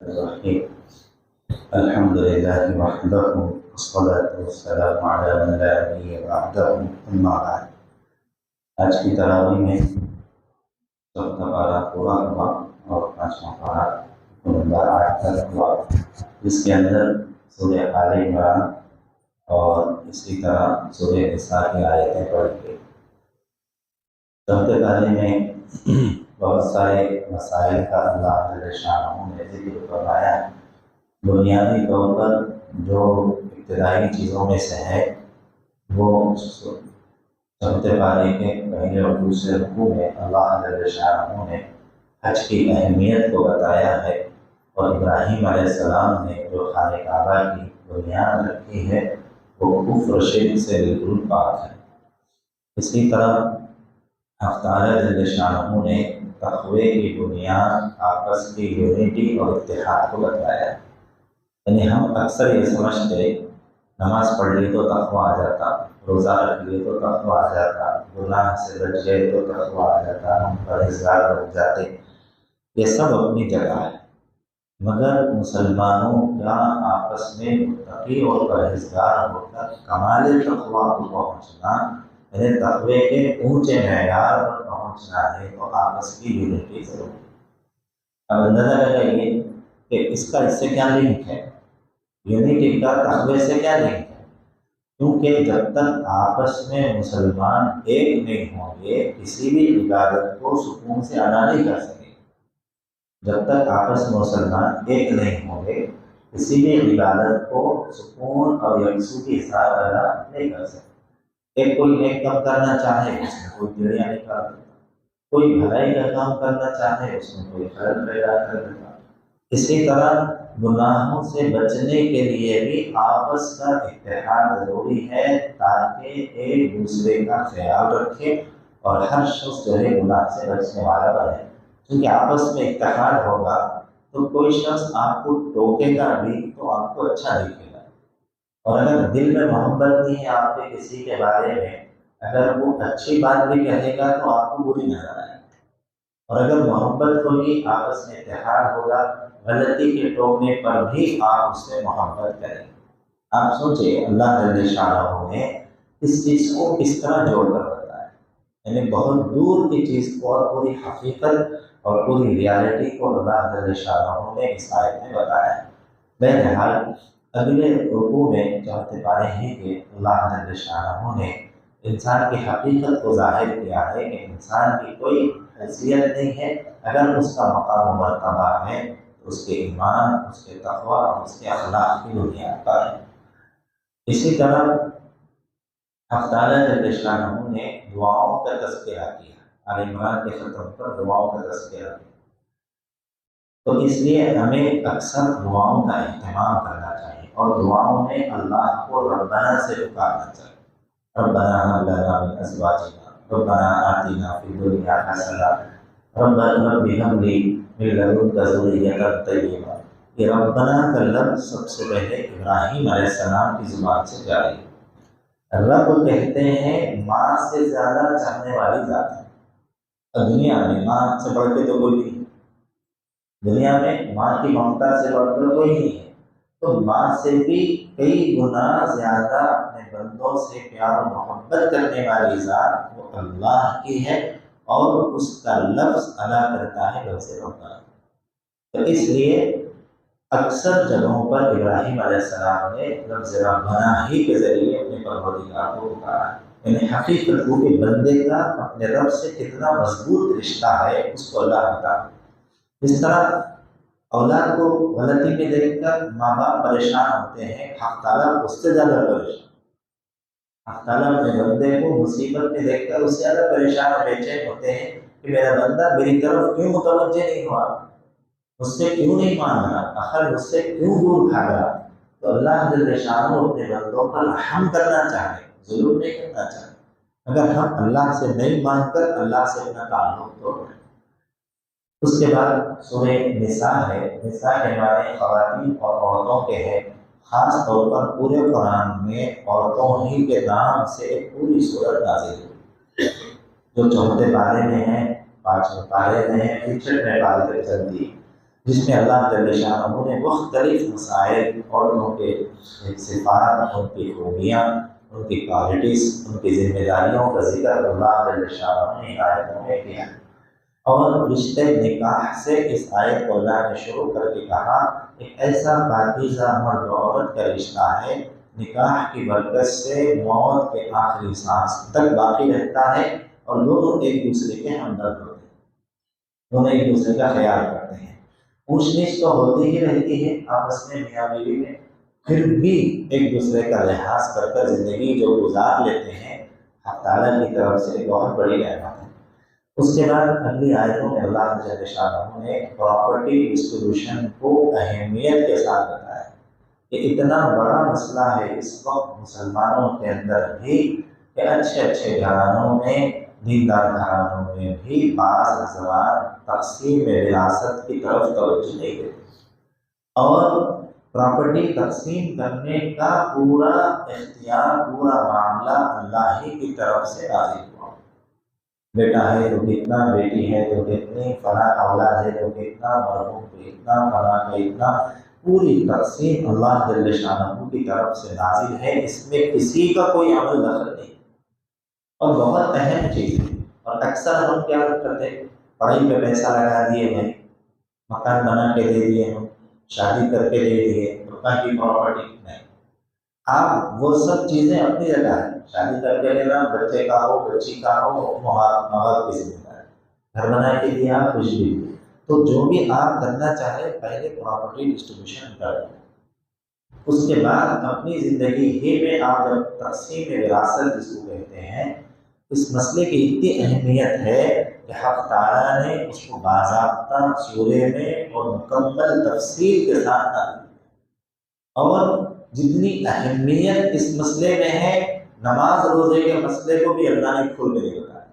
الرحيم الحمد لله وحده والصلاة والسلام على من لا نبي بعده أما بعد. آج کی تراویح میں چوتھا پارہ پورا ہوا اور پانچواں پارہ نمبر 8 تک ہوا، جس کے اندر سورہ آل عمران اور اسی طرح سورہ نساء کی آیتیں پڑھی گئی۔ چوتھے پارے میں بہت سارے مسائل کا اللہ جل شانہ نے ذکر فرمایا ہے۔ بنیادی طور پر جو ابتدائی چیزوں میں سے ہے وہ چوتھے پارے کے پہلے اور دوسرے رکوع میں اللہ جل شانہ نے حج کی اہمیت کو بتایا ہے، اور ابراہیم علیہ السلام نے جو خانہ کعبہ کی بنیاد رکھی ہے وہ کفر و شرک سے بالکل پاک ہے۔ اسی طرح اللہ جل شانہ نے تقوی کی بنیاد آپس کی یونٹی اور اتحاد کو بتایا ہے۔ یعنی ہم اکثر یہ سمجھتے نماز پڑھ لی تو تقوی آ جاتا، روزہ رکھ لیے تو تقوی آ جاتا، گناہ سے بچ گئے تو تقوی آ جاتا، ہم پرہیزگار ہو جاتے۔ یہ سب اپنی جگہ ہے، مگر مسلمانوں کا آپس میں متقی اور پرہیزگار ہو کر کمال تقوی کو پہنچنا، یعنی تقوی کے اونچے معیار پر پہنچنا ہے تو آپس کی یونٹی ضروری ہے۔ اب اندازہ لگائیے کہ اس سے کیا لنک ہے، یونٹی کا تقوی سے کیا لنک ہے؟ کیونکہ جب تک آپس میں مسلمان ایک نہیں ہوں گے کسی بھی عبادت کو سکون سے ادا نہیں کر سکیں۔ جب تک آپس میں مسلمان ایک نہیں ہوں گے کسی بھی عبادت کو سکون اور یکسوئی کے ساتھ ادا نہیں کر سکتے۔ ایک کوئی نیک کام کرنا چاہے اس میں کوئی ٹیڑیاں نکال دیتا، کوئی بھلائی کا کام کرنا چاہے اس میں کوئی خلل پیدا کر دیتا۔ اسی طرح گناہوں سے بچنے کے لیے بھی آپس کا اتحاد ضروری ہے، تاکہ ایک دوسرے کا خیال رکھے اور ہر شخص جو ہے گناہ سے بچنے والا بنے۔ کیونکہ آپس میں اتحاد ہوگا تو کوئی شخص آپ کو ٹوکے گا بھی تو آپ کو اچھا دکھے گا، اور اگر دل میں محبت نہیں ہے آپ کے کسی کے بارے میں، اگر وہ اچھی بات بھی کہے گا تو آپ کو بری نظر آئے گی، اور اگر محبت ہوگی آپس میں اتحاد ہوگا، غلطی کے ٹوکنے پر بھی آپ اس سے محبت کریں گے۔ آپ سوچیں اللہ جل شانہ نے اس چیز کو کس طرح جوڑ کر بتایا، یعنی بہت دور کی چیز کو اور پوری حقیقت اور پوری ریالٹی کو اللہ جل شانہ نے اس آیت میں بتایا ہے۔ بہرحال اگلے رکوع میں چوتھے پارے ہیں کہ اللہ جل شانہ نے انسان کی حقیقت کو ظاہر کیا ہے کہ انسان کی کوئی حیثیت نہیں ہے، اگر اس کا مقام و مرتبہ ہے تو اس کے ایمان، اس کے تقوی اور اس کے اخلاق کی بنیاد پر ہے۔ اسی طرح اللہ جل شانہ نے دعاؤں کا تذکرہ کیا، آل عمران کے ختم پر دعاؤں کا تذکرہ کیا، تو اس لیے ہمیں اکثر دعاؤں کا اہتمام کرنا چاہیے، اور دعاؤں میں اللہ کو ربنا سے پکارنا چاہیے۔ ربنا هب لنا من ازواجنا ربنا آتنا فی الدنیا حسنہ رب هب لی من لدنک ذریۃ طیبہ۔ یہ ربنا کا لفظ سب سے پہلے ابراہیم علیہ السلام کی زبان سے جاری ہے۔ رب کہتے ہیں ماں سے زیادہ چاہنے والی ذات ہے۔ دنیا میں ماں سے بڑھ کے تو کوئی نہیں، دنیا میں ماں کی ممتا سے بڑھ کر کوئی نہیں ہے، تو ماں سے بھی کئی گنا زیادہ اپنے بندوں سے پیار و محبت کرنے والی ذات وہ اللہ کی ہے، اور اس کا لفظ ادا کرتا ہے لفظ ربنا۔ تو اس لیے اکثر جگہوں پر ابراہیم علیہ السلام نے لفظ ربنا ہی کے ذریعے اپنے پروردگار کو پکارا، یعنی حقیقت وہ کہ بندے کا اپنے رب سے کتنا مضبوط رشتہ ہے اس کو اللہ بتاتا۔ اس طرح اولاد کو غلطی میں دیکھ کر ماں باپ پریشان ہوتے ہیں، حق تعالیٰ اس سے زیادہ پریشان، حق تعالیٰ اپنے بندے کو مصیبت میں دیکھ کر اس سے زیادہ پریشان اور بے چین ہوتے ہیں کہ میرا بندہ میری طرف کیوں متوجہ نہیں ہوا، مجھ سے کیوں نہیں مان رہا، آخر مجھ سے کیوں دور بھاگ رہا۔ تو اللہ جل شانہ اپنے بندوں پر رحم کرنا چاہے، ظلم نہیں کرنا چاہے، اگر ہم اللہ سے نہیں مان کر اللہ سے اپنا تعلق توڑ رہے ہیں۔ اس کے بعد سورہ نساء ہے، نساء کے معنی خواتین اور عورتوں کے ہیں، خاص طور پر پورے قرآن میں عورتوں ہی کے نام سے ایک پوری سورت نازل ہوئی، جو چوتھے پارے میں ہیں، پانچویں پارے میں ہیں، 66ویں پارے تک چلتی۔ جس میں اللہ جل شانہ نے مختلف مسائل اور ان کے صفات، ان کی خوبیاں، ان کی کوالٹیز، ان کی ذمہ داریوں کا ذکر اللہ جل شانہ نے آیتوں میں کیا۔ اور رشتے نکاح سے اس آیت کو اللہ نے شروع کر کے کہا ایک ایسا پاکیزہ مرد و عورت کا رشتہ ہے، نکاح کی برکت سے موت کے آخری سانس تک باقی رہتا ہے، اور دونوں ایک دوسرے کے ہمدرد ہوتے ہیں، دونوں ایک دوسرے کا خیال کرتے ہیں۔ اونچ نیچ تو ہوتی ہی رہتی ہے آپس میں میاں بیوی میں، پھر بھی ایک دوسرے کا لحاظ کر کر زندگی جو گزار لیتے ہیں، حق تعالیٰ کی طرف سے بہت بڑی نعمت ہے۔ اس کے بعد اگلی آیتوں میں اللہ جل شانہ نے پراپرٹی ڈسٹریبیوشن کو اہمیت کے ساتھ بتایا کہ اتنا بڑا مسئلہ ہے اس وقت مسلمانوں کے اندر بھی کہ اچھے گھرانوں میں، دیندار گھرانوں میں بھی بعض ازواج تقسیم وراثت کی طرف توجہ نہیں دیتے، اور پراپرٹی تقسیم کرنے کا پورا اختیار، پورا معاملہ اللہ ہی کی طرف سے نازل ہوا۔ بیٹا ہے تو کتنا، بیٹی ہے تو کتنی، فلاں اولاد ہے تو کتنا، مرحوم کو اتنا، فلاں کا اتنا، پوری تقسیم اللہ جل شانہ کی طرف سے نازل ہے، اس میں کسی کا کوئی عمل دخل نہیں، اور بہت اہم چیز ہے۔ اور اکثر ہم کیا کرتے ہیں، پڑھائی پہ پیسہ لگا دیے بھائی، مکان بنا کے دے دیے، ہم شادی کر کے دے دیے، رکا کی پراپرٹی نہیں۔ آپ وہ سب چیزیں اپنی جگہ ہیں، شادی کر کے لینا، بچے کا ہو، بچی کا ہو، ماں باپ کی ذمہ داری، گھر بنا کے دیا، کچھ بھی، تو جو بھی آپ کرنا چاہیں پہلے پراپرٹی ڈسٹریبیوشن کر دیں، اس کے بعد اپنی زندگی ہی میں آپ جب تقسیم وراثت جس کو کہتے ہیں، اس مسئلے کی اتنی اہمیت ہے کہ حق تعالیٰ نے اس کو باضابطہ سورے میں اور مکمل تفصیل کے ساتھ نازل کیا۔ اور جتنی اہمیت اس مسئلے میں ہے، نماز روزے کے مسئلے کو بھی اللہ نے کھول کے نہیں بتایا۔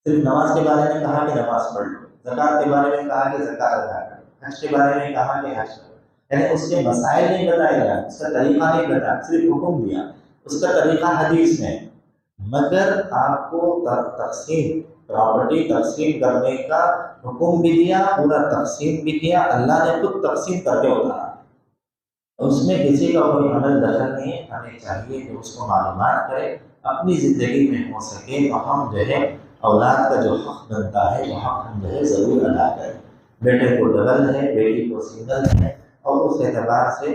صرف نماز کے بارے میں کہا کہ نماز پڑھ لو، زکوٰۃ کے بارے میں کہا کہ زکوٰۃ ادا کرو، حج کے بارے میں کہا کہ حج کرو، یعنی اس کے مسائل نہیں بتائے گئے، اس کا طریقہ نہیں بتایا، صرف حکم دیا، اس کا طریقہ حدیث میں، مگر آپ کو تقسیم، پراپرٹی تقسیم کرنے کا حکم بھی دیا، پورا تقسیم بھی کیا، اللہ نے خود تقسیم کر کے اتارا، اس میں کسی کا کوئی عمل دخل نہیں ہے۔ ہمیں چاہیے کہ اس کو معلومات کرے، اپنی زندگی میں ہو سکے تو ہم جو ہے اولاد کا جو حق بنتا ہے وہ حق ہم جو ہے ضرور ادا کریں۔ بیٹے کو ڈبل ہے، بیٹی کو سنگل ہے، اور اس اعتبار سے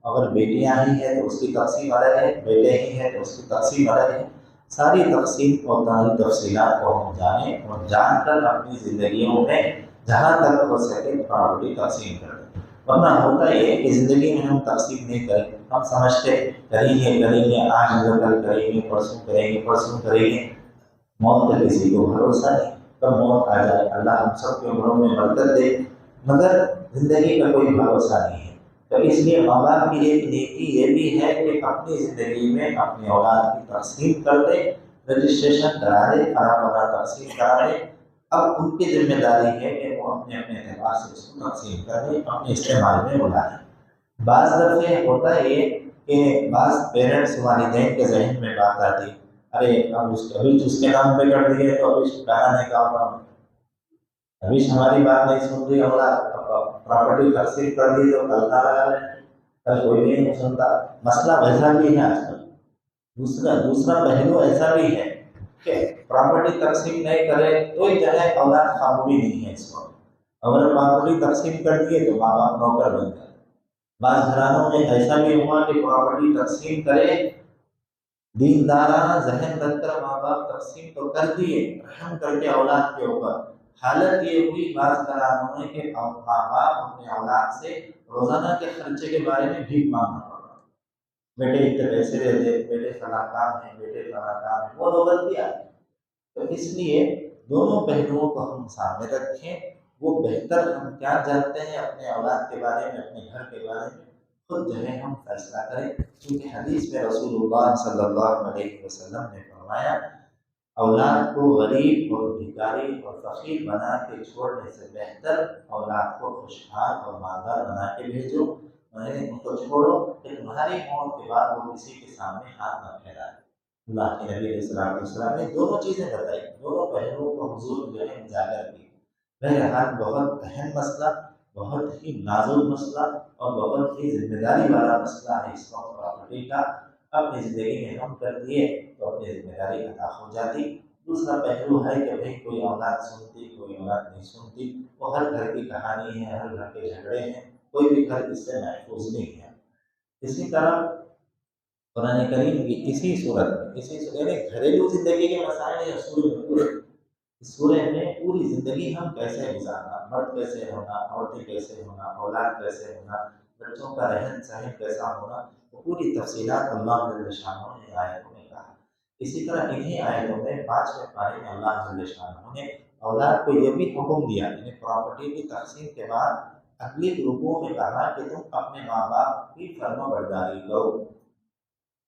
اگر بیٹیاں ہی ہیں تو اس کی تقسیم الگ ہے، بیٹے ہی ہیں تو اس کی تقسیم الگ ہے۔ ساری تقسیم اور ساری تفصیلات کو ہم جانیں اور جان کر اپنی زندگیوں میں جہاں تک ہو سکے پراپرٹی تقسیم کریں، ورنہ ہوتا یہ ہے کہ زندگی میں ہم تقسیم نہیں کریں، ہم سمجھتے کریں گے، آج کل کریں گے، پرسوں کریں گے، موت کا کسی کو بھروسہ نہیں، کب موت آ جائے، اللہ ہم سب کے عمروں میں برکت دے، مگر زندگی کا کوئی بھروسہ نہیں ہے۔ تو اس لیے ماں باپ کی ایک نیکی یہ بھی ہے کہ اپنی زندگی میں اپنی اولاد کی تقسیم کر دے، رجسٹریشن کرا دے، خراب تقسیم کرا دے۔ اب ان کی ذمہ داری ہے کہ وہ اپنے اعتبار سے اس کو تقسیم کر دیں، اپنے استعمال میں بلا لیں۔ بعض دفعہ ہوتا ہے کہ بعض پیرنٹس، والدین کے ذہن میں بات آتی، ارے اب ابھی اس کے نام پہ کر دیے تو ابھی کہانے کا ہوگا، ابھی ہماری بات نہیں سن رہی، اور پراپرٹی تقسیم کر دی تو کل نہ لگا لیں، کل کوئی بھی نہیں سنتا۔ مسئلہ ویسا بھی ہے آج کل۔ دوسرا پہلو ایسا بھی ہے کہ پراپرٹی تقسیم نہیں کرے تو جو ہے اولاد قابو نہیں ہے اس وقت، اگر پراپرٹی تقسیم کر دیے تو ماں باپ نوکر بن جائے۔ بعض گھرانوں میں ایسا بھی ہوا کہ پراپرٹی تقسیم کرے، دیندارانہ ذہن رکھ کر ماں باپ تقسیم تو کر دیے، رحم کر کے اولاد کے اوپر، حالت یہ ہوئی بعض گھرانوں میں کہ ماں باپ اپنے اولاد سے روزانہ کے خرچے کے بارے میں بھیک مانگنا پڑا، بیٹے اتنے پیسے دے دے، بیٹے فلاں کام ہے، بیٹے فلاں کام ہے، وہ غلطی آئی۔ تو اس لیے دونوں پہلوؤں کو ہم سامنے رکھیں، وہ بہتر ہم کیا جانتے ہیں اپنے اولاد کے بارے میں، اپنے گھر کے بارے میں، خود جو ہے ہم فیصلہ کریں، کیونکہ حدیث میں رسول اللہ صلی اللہ علیہ وسلم نے فرمایا اولاد کو غریب اور بھکاری اور فقیر بنا کے چھوڑنے سے بہتر اولاد کو خوشحال اور مالدار بنا کے بھیجو، ان کو چھوڑو کہ تمہاری موت کے بعد وہ کسی کے سامنے ہاتھ نہ پھیلائے۔ اللہ کے نبی علیہ السلام نے دونوں چیزیں بتائی، دونوں پہلوؤں کو حضور جو ہے اجاگر کی۔ بہرحال بہت اہم مسئلہ، بہت ہی نازک مسئلہ اور بہت ہی ذمہ داری والا مسئلہ ہے اس وقت پراپرٹی کا۔ اپنی زندگی میں ہم کر دیے تو اپنی ذمہ داری ادا ہو جاتی۔ دوسرا پہلو ہے کہ بھائی کوئی اولاد سنتی کوئی اولاد نہیں سنتی، وہ ہر گھر کی کہانی ہے، ہر گھر کے جھگڑے ہیں، کوئی بھی گھر اس سے محفوظ نہیں ہے۔ اسی طرح قرآن کریم کی اسی صورت یعنی گھریلو زندگی کے مسائل یا سورہ میں پوری زندگی ہم کیسے گزارنا، مرد کیسے ہونا، عورتیں کیسے ہونا، اولاد کیسے ہونا، بچوں کا رہن سہن کیسا ہونا، وہ پوری تفصیلات اللہ جل شانہ نے آیتوں میں کہا۔ اسی طرح انہی آیتوں میں 5ویں پارے میں اللہ جل شانہ نے اولاد کو یہ بھی حکم دیا، یعنی پراپرٹی کی تقسیم کے بعد اگلی رکوع میں کہا کہ تم اپنے ماں باپ کی فرما برداری کرو۔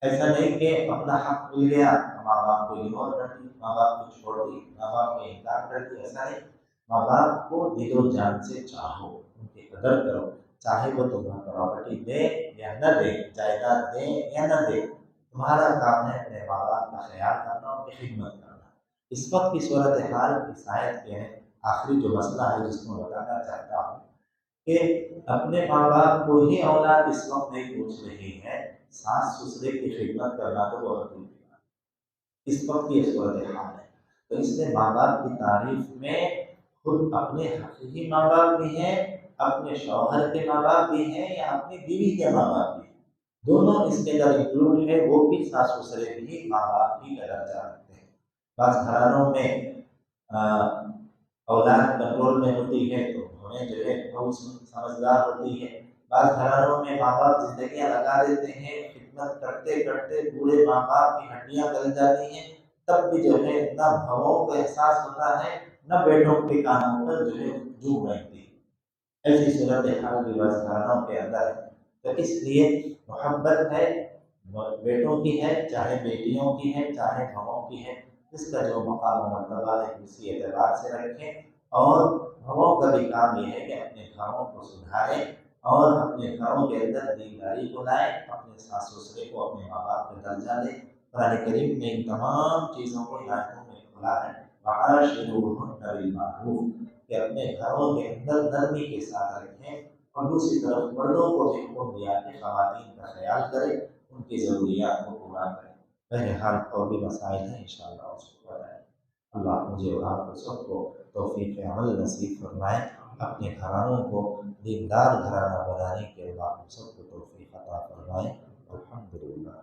ایسا نہیں کہ اپنا حق مل گیا ماں باپ کو اگنور کر دی، ماں باپ کو چھوڑ دی، ماں باپ کو انکار کر دی، ایسا نہیں۔ ماں باپ کو دل و جان سے چاہو، ان کی قدر کرو، چاہے وہ تمہیں پراپرٹی دے یا نہ دے، جائیداد دے یا نہ دے، تمہارا کام ہے اپنے ماں باپ کا خیال کرنا، ان کی خدمت کرنا۔ اس وقت کی صورتحال اس آیت کے آخری جو مسئلہ ہے جس کو بتانا چاہتا ہوں کہ اپنے ماں باپ کو ہی اولاد اس وقت نہیں پوچھ رہی ہے، ساس سسرے کی خدمت کرنا تو بہت دور کی بات ہے۔ اس وقت کی صورتحال ہے، تو اس لیے ماں باپ کی تعریف میں خود اپنے حقیقی ماں باپ بھی ہیں، اپنے شوہر کے ماں باپ بھی ہیں، یا اپنی بیوی کے ماں باپ بھی ہیں، دونوں اس کے اندر انکلوڈ ہے۔ وہ بھی ساس سسرے بھی ماں باپ کی درجہ رکھتے ہیں۔ بعض گھرانوں میں اولاد کنٹرول میں ہوتی ہے تو ہمیں جو ہے بہت سمجھدار ہوتی ہے۔ بعض گھرانوں میں ماں باپ زندگیاں لگا دیتے ہیں، خدمت کرتے کرتے پورے ماں باپ کی ہڈیاں گل جاتی ہیں، تب بھی جو ہے نہ بھووں کا احساس ہوتا ہے، نہ بیٹوں کے کانوں پر جو ہے جھوم رہتی ہے۔ ایسی صورتحال بھی بعض گھرانوں کے اندر ہے۔ تو اس لیے محبت ہے، بیٹوں کی ہے، چاہے بیٹیوں کی ہے، چاہے بھووں کی ہے، اس کا جو مقام و مرتبہ ہے اسی اعتبار سے رکھیں۔ اور بھووں کا بھی کام یہ ہے کہ اپنے گھروں کو سدھاریں اور اپنے گھروں کے اندر دینداری کو لائیں، اپنے ساس سسرے کو اپنے ماں باپ کا درجہ دیں۔ قرآن کریم نے ان تمام چیزوں کو آیتوں میں کھولا ہے، وَعَاشِرُوهُنَّ بِالْمَعْرُوفِ، کہ اپنے گھروں کے اندر نرمی کے ساتھ رکھیں، اور دوسری طرف مردوں کو بھی حکم دیا کہ خواتین کا خیال کریں، ان کی ضروریات کو پورا کریں۔ بہرحال اور بھی مسائل ہیں انشاءاللہ اس کو بتائیں۔ اللہ مجھے اور آپ سب کو توفیق عمل نصیب فرمائے، اپنے گھرانوں کو دیندار گھرانہ بنانے کے بعد سب کو توفیق عطا فرمائے۔ الحمدللہ۔